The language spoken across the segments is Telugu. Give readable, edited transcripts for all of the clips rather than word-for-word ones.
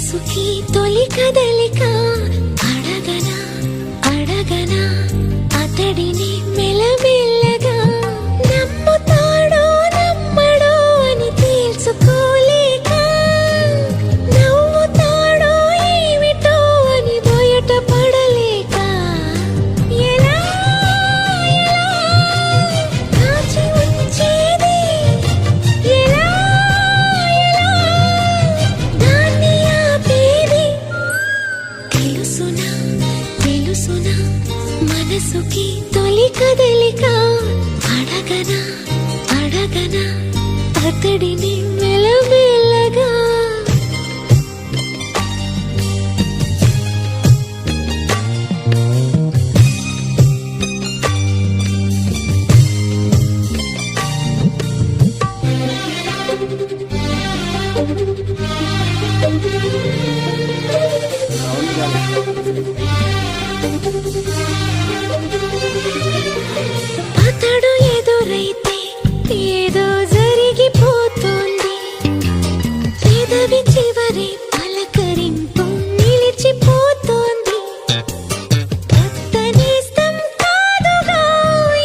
మనసుకి తొలి కదలిక అడగనా అడగనా అతడిని మెల్లమెల్లగా నమ్ముతాడో నమ్మడో అని తెలుసుకోలేక నవ్వుతాడో ఏమిటో అని బయట పడలేక ఎలా కాచి ఉంచేది ఎలా దాన్ని ఆపేది తెలుసునా తెలుసునా మనసుకి తొలి కదలిక అడగనా అడగనా అతడిని మెల్లమెల్లగా అతడు ఎదురైతే ఏదో జరిగిపోతుంది పెదవి చివరి పలకరింపు నిలిచిపోతుంది అత్తనేస్తం కాదుగా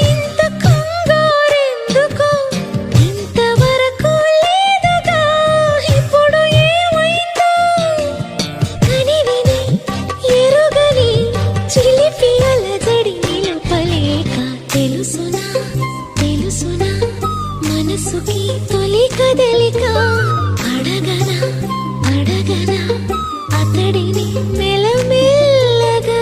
ఇంత కంగారెందుకో ఇంతవరకు లేదుగా ఇప్పుడు ఏమైందో కనివిని ఎరుగని చిలిపి అలజడి నిలుపలేక తెలుసునా తెలుసునా మనసుకి తొలి కదలిక అడగనా అడగనా అతడిని మెల్లమెల్లగా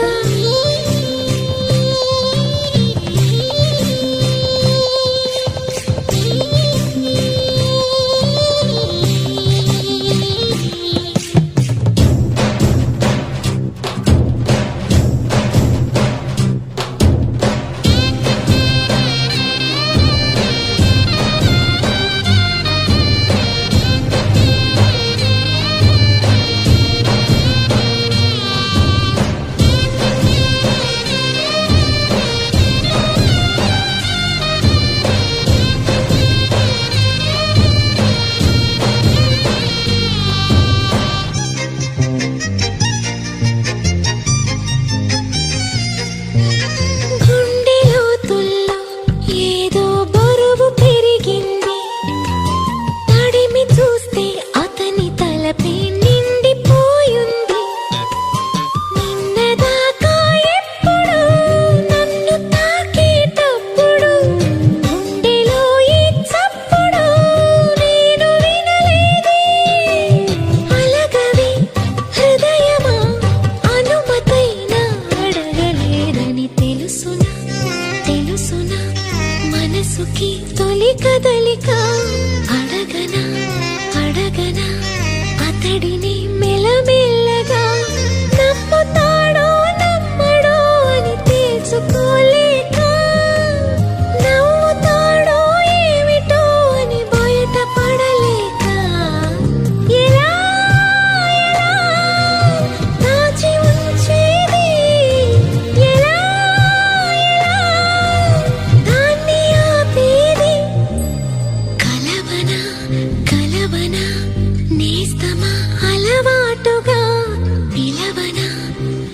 గుండె లోతుల్లో ఏదో బరువు పెరిగింది తడిమి చూస్తే అతని తలపై నిండిపోయింది నిన్నదాకా ఎప్పుడు నన్ను తాకేటప్పుడు గుండెలో ఈ చప్పుడు నేను వినలేదే అలగవి హృదయమా అనుమతైనా అడగలేదని తెలుసునా తెలుసునా మనసుకి తొలి కదలిక అడగనా అడగనా అతడిని మెల్లమెల్లగా నమ్ముతాడో నమ్మడో అని తెలుసుకోలేక నవ్వుతాడో ఏమిటో అని బయట పడలేక ఎలా ఎలా దాచి ఉంచేది ఎలా ఎలా దాన్ని ఆపేది కలవనా కలవనా నేస్తమా అలవాటుగా పిలవనా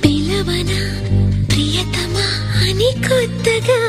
పిలవనా ప్రియతమా అని కొత్తగా